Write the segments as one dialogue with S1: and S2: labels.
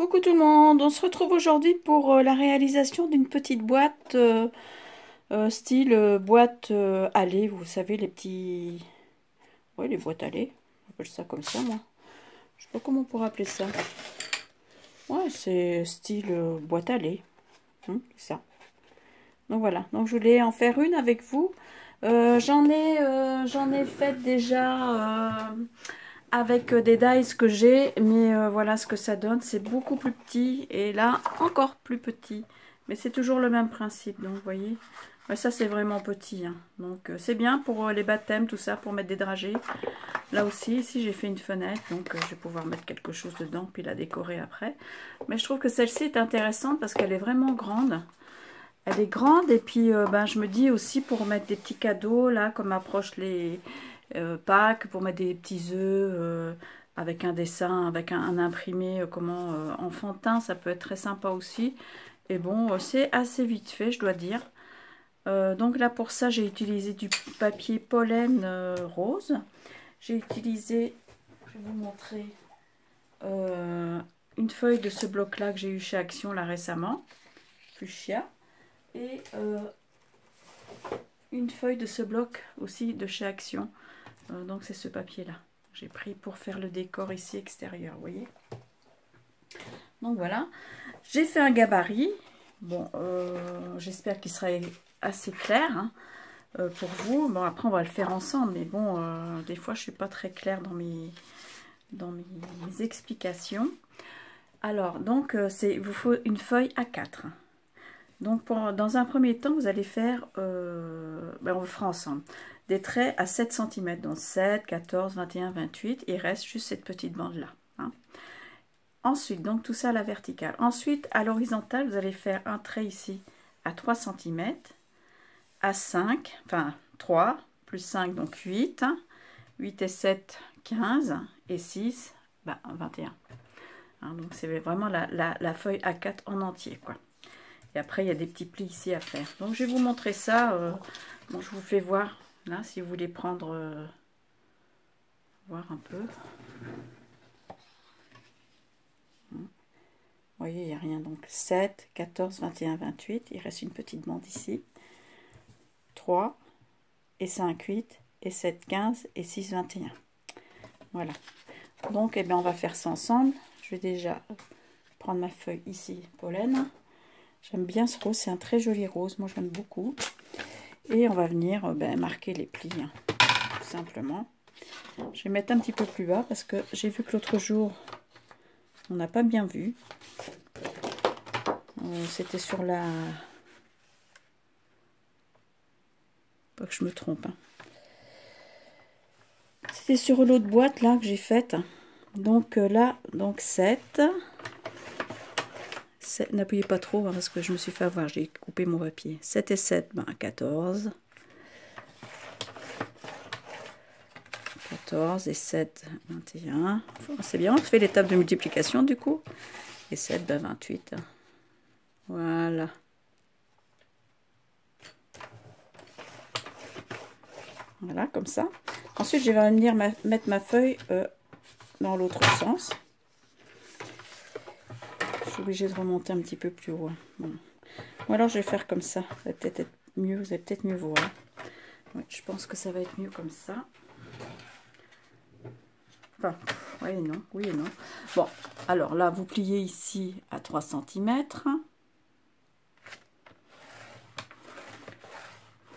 S1: Coucou tout le monde, on se retrouve aujourd'hui pour la réalisation d'une petite boîte style boîte allée, vous savez les petits... Oui, les boîtes allées, j'appelle ça comme ça moi. Je sais pas comment on pourrait appeler ça. Ouais, c'est style boîte allée, c'est ça. Donc voilà, donc je voulais en faire une avec vous. J'en ai fait déjà avec des dies que j'ai, mais voilà ce que ça donne, c'est beaucoup plus petit et là encore plus petit, mais c'est toujours le même principe. Donc vous voyez, ouais, ça c'est vraiment petit, hein. Donc c'est bien pour les baptêmes, tout ça, pour mettre des dragées. Là aussi, ici j'ai fait une fenêtre, donc je vais pouvoir mettre quelque chose dedans puis la décorer après. Mais je trouve que celle-ci est intéressante parce qu'elle est vraiment grande. Elle est grande et puis ben, je me dis aussi pour mettre des petits cadeaux là, comme approche les Pâques, pour mettre des petits œufs avec un dessin, avec un imprimé enfantin, ça peut être très sympa aussi. Et bon, c'est assez vite fait, je dois dire. Donc là pour ça j'ai utilisé du papier pollen rose. J'ai utilisé, je vais vous montrer, une feuille de ce bloc là que j'ai eu chez Action là récemment, fuchsia. Et une feuille de ce bloc aussi de chez Action. Donc c'est ce papier là. J'ai pris pour faire le décor ici extérieur, vous voyez. Donc voilà. J'ai fait un gabarit. Bon, j'espère qu'il sera assez clair hein, pour vous. Bon, après on va le faire ensemble. Mais bon, des fois je ne suis pas très claire dans mes explications. Alors, donc, il vous faut une feuille A4. Donc, dans un premier temps, vous allez faire, on le fera ensemble, des traits à 7 cm. Donc 7, 14, 21, 28. Il reste juste cette petite bande-là. Hein. Ensuite, donc tout ça à la verticale. Ensuite, à l'horizontale, vous allez faire un trait ici à 3 cm, à 5, enfin 3, plus 5, donc 8. 8 et 7, 15. Et 6, 21. Hein, donc c'est vraiment la feuille A4 en entier, quoi. Et après, il y a des petits plis ici à faire. Donc, je vais vous montrer ça. Bon, je vous fais voir, là, si vous voulez prendre... voir un peu. Vous voyez, il n'y a rien. Donc, 7, 14, 21, 28. Il reste une petite bande ici. 3, et 5, 8, et 7, 15, et 6, 21. Voilà. Donc, eh bien, on va faire ça ensemble. Je vais déjà prendre ma feuille ici, pollen. J'aime bien ce rose, c'est un très joli rose, moi j'aime beaucoup. Et on va venir marquer les plis, hein, tout simplement. Je vais mettre un petit peu plus bas parce que j'ai vu que l'autre jour, on n'a pas bien vu. C'était sur la... Pas que je me trompe. Hein. C'était sur l'autre boîte là que j'ai faite. Donc là, donc 7... N'appuyez pas trop hein, parce que je me suis fait avoir, j'ai coupé mon papier. 7 et 7, 14. 14 et 7, 21. C'est bien, on fait l'étape de multiplication du coup. Et 7, 28. Voilà. Voilà, comme ça. Ensuite, je vais venir mettre ma feuille dans l'autre sens. Je suis obligée de remonter un petit peu plus haut. Bon. Ou alors je vais faire comme ça. Ça va peut-être être mieux. Vous allez peut-être mieux voir. Ouais, je pense que ça va être mieux comme ça. Enfin, oui et non. Oui et non. Bon, alors là, vous pliez ici à 3 cm.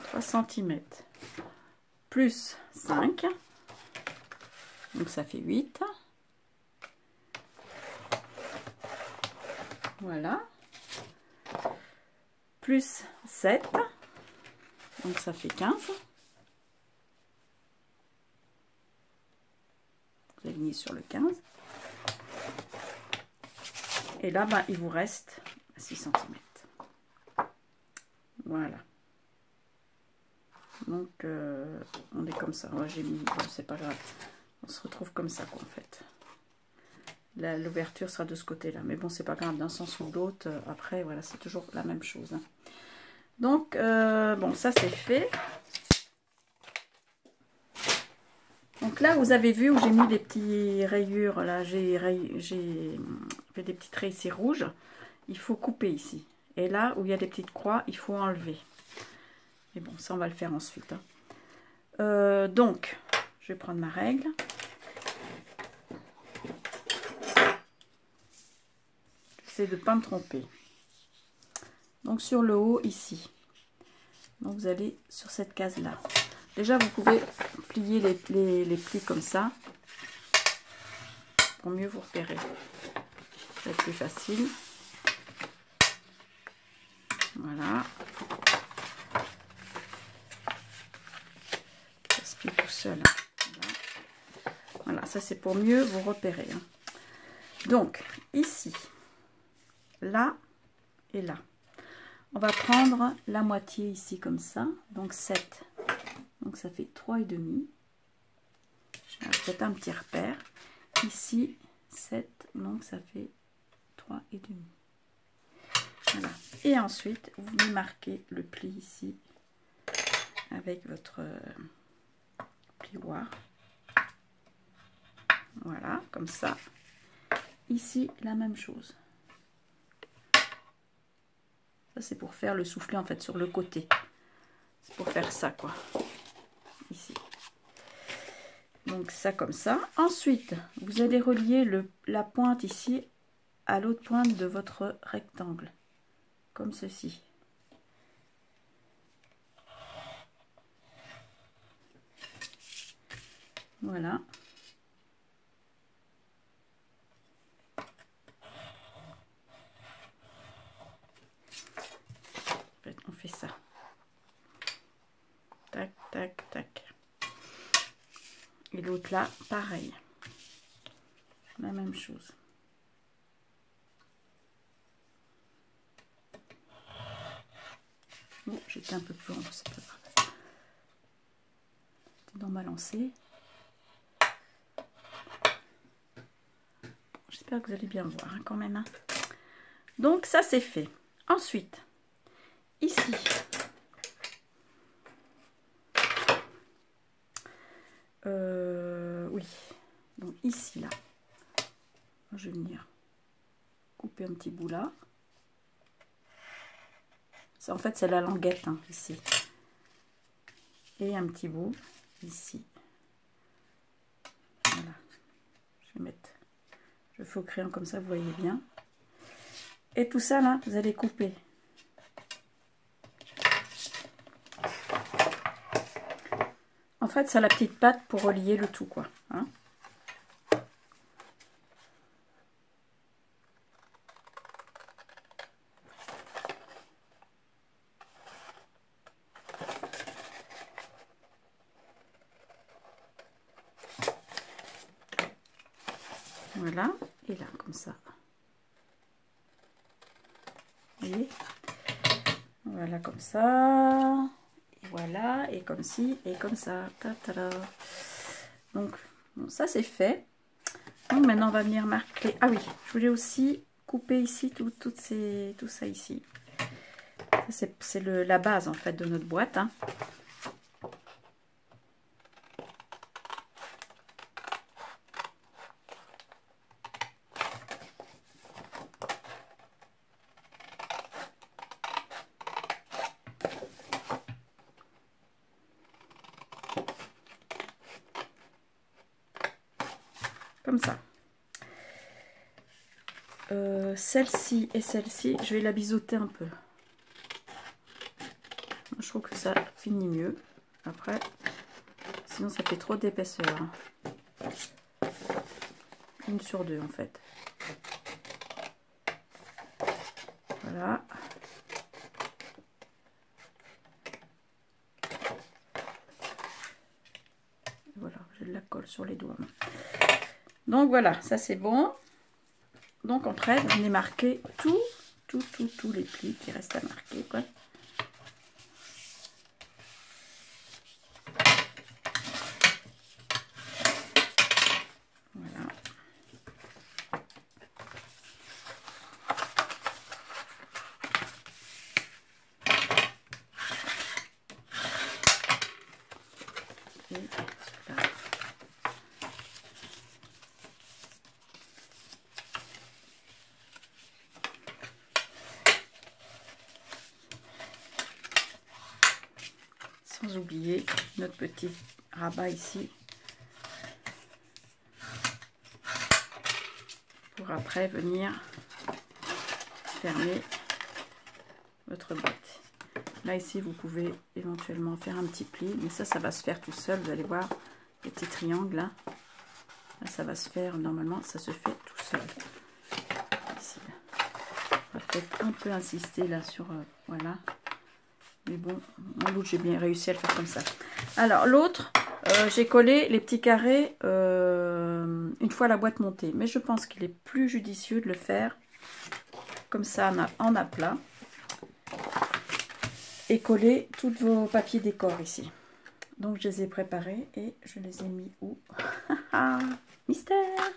S1: 3 cm. Plus 5. Donc ça fait 8. Voilà. Plus 7. Donc ça fait 15. Vous alignez sur le 15. Et là, il vous reste 6 cm. Voilà. Donc, on est comme ça. Ouais, j'ai mis... Bon, c'est pas grave. On se retrouve comme ça, quoi, en fait. L'ouverture sera de ce côté-là. Mais bon, c'est pas grave, d'un sens ou de l'autre. Après, voilà, c'est toujours la même chose. Hein. Donc, bon, ça, c'est fait. Donc là, vous avez vu où j'ai mis les petites rayures. Là, j'ai fait des petits traits ici rouges, il faut couper ici. Et là où il y a des petites croix, il faut enlever. Mais bon, ça on va le faire ensuite. Hein. Donc, je vais prendre ma règle. J'essaie de ne pas me tromper. Donc sur le haut ici. Donc vous allez sur cette case là. Déjà vous pouvez plier les plis comme ça. Pour mieux vous repérer. Ça va être plus facile. Voilà. Ça se plie tout seul. Voilà, ça c'est pour mieux vous repérer. Hein. Donc, ici, là et là. On va prendre la moitié ici comme ça. Donc 7. Donc ça fait 3,5. Peut-être un petit repère. Ici, 7. Donc ça fait 3,5. Voilà. Et ensuite, vous venez marquer le pli ici avec votre plioir. Voilà, comme ça. Ici, la même chose. Ça, c'est pour faire le soufflet, en fait, sur le côté. C'est pour faire ça, quoi. Ici. Donc, ça, comme ça. Ensuite, vous allez relier la pointe ici à l'autre pointe de votre rectangle. Comme ceci. Voilà. On fait ça. Tac, tac, tac. Et l'autre là, pareil. La même chose. Bon, j'étais un peu plus long, c'est pas grave. J'étais dans ma lancée. J'espère que vous allez bien voir hein, quand même. Hein. Donc ça c'est fait. Ensuite, ici, oui, donc ici là, je vais venir couper un petit bout là. Ça, en fait c'est la languette hein, ici. Et un petit bout ici. Voilà. Je vais mettre, je fais au crayon comme ça, vous voyez bien. Et tout ça là, vous allez couper. En fait, c'est la petite patte pour relier le tout, quoi. Hein. Voilà, et là, comme ça. Vous voyez? Voilà, comme ça. Et voilà, et comme ci, et comme ça. Ta-ta-da. Donc, bon, ça c'est fait. Donc, maintenant, on va venir marquer. Ah oui, je voulais aussi couper ici tout ça ici. C'est la base, en fait, de notre boîte. Hein. Comme ça. Celle-ci et celle-ci, je vais la biseauter un peu. Je trouve que ça finit mieux. Après, sinon ça fait trop d'épaisseur. Une sur deux en fait. Voilà. Voilà, j'ai de la colle sur les doigts. Donc voilà, ça c'est bon. Donc après, vous venez marquer tous les plis qui restent à marquer, quoi. Voilà. Et là. Sans oublier notre petit rabat ici. Pour après venir fermer votre boîte. Là ici vous pouvez éventuellement faire un petit pli, mais ça va se faire tout seul. Vous allez voir les petits triangles là. Là ça va se faire normalement, ça se fait tout seul. Ici, là. On va peut-être un peu insister là sur voilà. Mais bon, en doute j'ai bien réussi à le faire comme ça. Alors l'autre, j'ai collé les petits carrés une fois la boîte montée. Mais je pense qu'il est plus judicieux de le faire comme ça en aplat. Et coller tous vos papiers décor ici. Donc je les ai préparés et je les ai mis où? Mystère!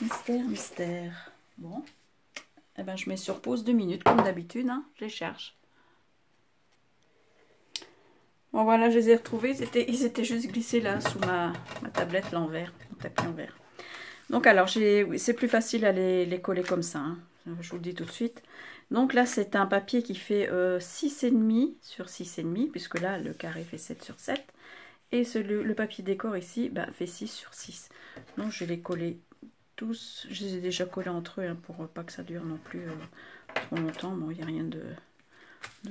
S1: Mystère, mystère. Bon. Eh ben, je mets sur pause 2 minutes comme d'habitude. Hein. Je les cherche. Bon voilà, je les ai retrouvés. Ils étaient juste glissés là sous ma tablette, l'envers, mon tapis en verre. Donc alors, oui, c'est plus facile à les coller comme ça. Hein. Je vous le dis tout de suite. Donc là, c'est un papier qui fait 6,5 sur 6,5, puisque là, le carré fait 7 sur 7. Et le papier décor ici fait 6 sur 6. Donc je vais les coller tous. Je les ai déjà collés entre eux hein, pour pas que ça dure non plus trop longtemps. Bon, il n'y a rien de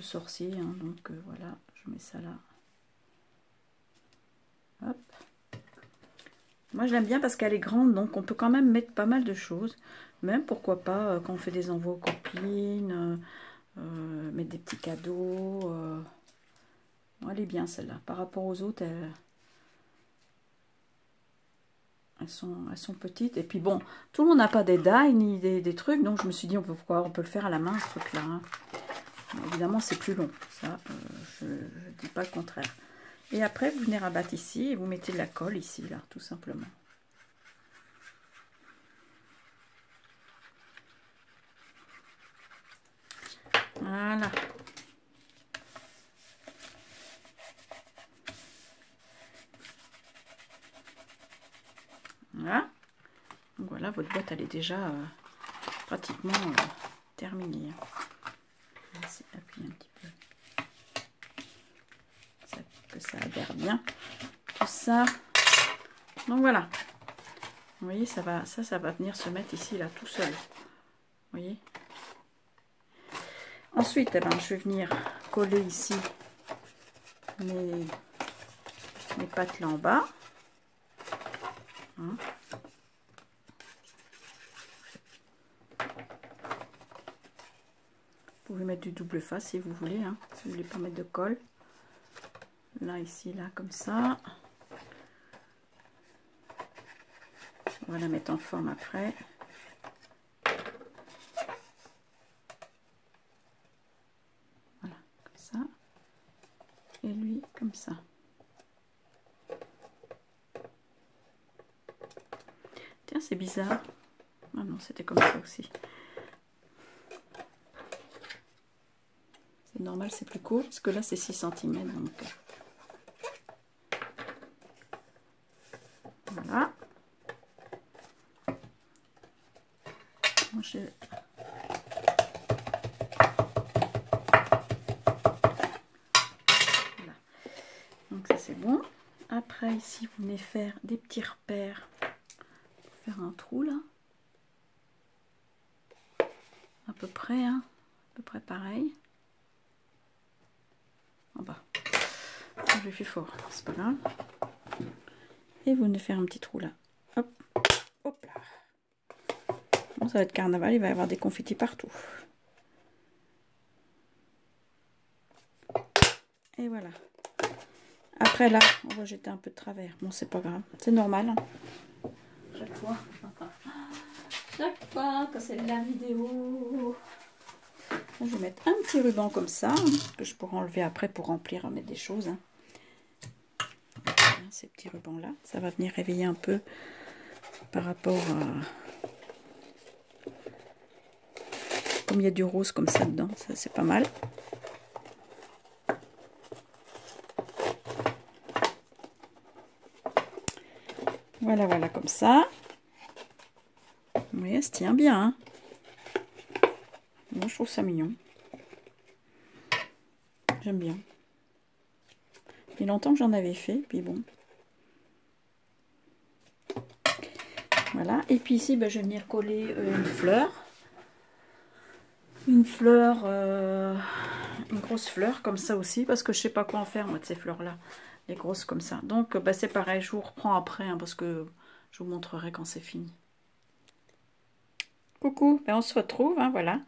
S1: sorcier. Hein, donc voilà, je mets ça là. Hop. Moi, je l'aime bien parce qu'elle est grande, donc on peut quand même mettre pas mal de choses. Même, pourquoi pas, quand on fait des envois aux copines, mettre des petits cadeaux. Elle est bien, celle-là. Par rapport aux autres, elles sont petites. Et puis, bon, tout le monde n'a pas des die ni des trucs. Donc, je me suis dit, pourquoi on peut le faire à la main, ce truc-là. Hein. Évidemment, c'est plus long. Ça, je ne dis pas le contraire. Et après, vous venez rabattre ici et vous mettez de la colle ici, là, tout simplement. Voilà. Voilà. Donc voilà, votre boîte, elle est déjà pratiquement terminée. On va appuyer un petit peu. Que ça adhère bien. Tout ça. Donc voilà. Vous voyez, ça va venir se mettre ici, là, tout seul. Vous voyez. Ensuite, eh ben, je vais venir coller ici mes pattes là en bas. Hein. Vous pouvez mettre du double face si vous voulez, hein, si vous voulez pas mettre de colle. Là, ici, là, comme ça. On va la mettre en forme après. Voilà, comme ça. Et lui, comme ça. Tiens, c'est bizarre. Ah non, c'était comme ça aussi. C'est normal, c'est plus court, parce que là, c'est 6 cm. Donc... Voilà. Moi, voilà. Donc ça, c'est bon. Après, ici, vous venez faire des petits repères. Faire un trou, là. À peu près, hein. À peu près pareil. En bas. Je l'ai fait fort, c'est pas grave. Et vous venez faire un petit trou là. Hop, hop là. Bon, ça va être carnaval, il va y avoir des confettis partout. Et voilà. Après là, on va jeter un peu de travers. Bon, c'est pas grave, c'est normal. Hein. Chaque fois que c'est de la vidéo. Je vais mettre un petit ruban comme ça, hein, que je pourrai enlever après pour remplir, mettre des choses. Hein. Ces petits rubans là, ça va venir réveiller un peu par rapport à... Comme il y a du rose comme ça dedans, ça c'est pas mal. Voilà, voilà, comme ça. Oui, elle se tient bien. Hein. Moi, je trouve ça mignon. J'aime bien. Il y a longtemps que j'en avais fait, puis bon. Voilà, et puis ici, ben, je vais venir coller une fleur. Une fleur, une grosse fleur comme ça aussi, parce que je sais pas quoi en faire moi de ces fleurs-là. Les grosses comme ça. Donc ben, c'est pareil, je vous reprends après, hein, parce que je vous montrerai quand c'est fini. Coucou, ben, on se retrouve, hein, voilà.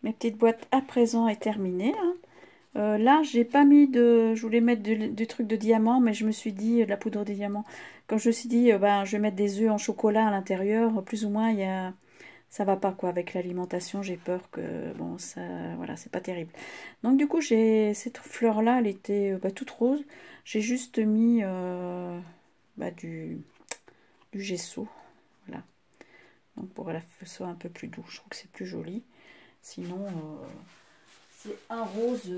S1: Mes petites boîtes à présent est terminée. Hein. Là, j'ai pas mis de... Je voulais mettre du truc de diamant, mais je me suis dit, de la poudre de diamant. Quand je me suis dit, ben, je vais mettre des œufs en chocolat à l'intérieur, plus ou moins, il y a... ça va pas quoi avec l'alimentation. J'ai peur que, bon, ça... Voilà, c'est pas terrible. Donc du coup, j'ai cette fleur-là, elle était bah, toute rose. J'ai juste mis bah, du gesso. Voilà. Donc pour que ce soit un peu plus doux. Je trouve que c'est plus joli. Sinon... c'est un rose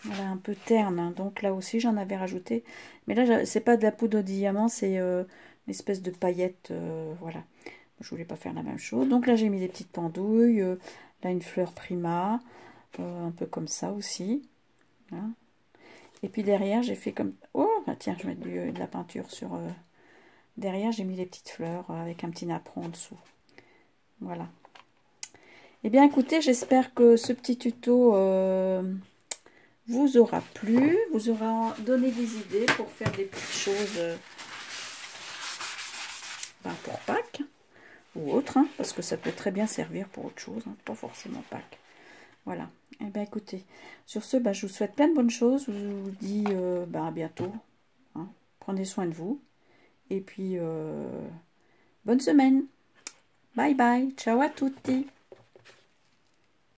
S1: voilà, un peu terne. Hein. Donc là aussi, j'en avais rajouté. Mais là, c'est pas de la poudre de diamant, c'est une espèce de paillette. Voilà. Je voulais pas faire la même chose. Donc là, j'ai mis des petites pendouilles. Là, une fleur prima. Un peu comme ça aussi. Voilà. Et puis derrière, j'ai fait comme... Oh, bah tiens, je vais mettre de la peinture sur... Derrière, j'ai mis des petites fleurs avec un petit napperon en dessous. Voilà. Eh bien, écoutez, j'espère que ce petit tuto vous aura plu, vous aura donné des idées pour faire des petites choses ben, pour Pâques ou autre, hein, parce que ça peut très bien servir pour autre chose, hein, pas forcément Pâques. Voilà. Eh bien, écoutez, sur ce, ben, je vous souhaite plein de bonnes choses. Je vous dis ben, à bientôt. Hein. Prenez soin de vous. Et puis, bonne semaine. Bye bye. Ciao à tutti.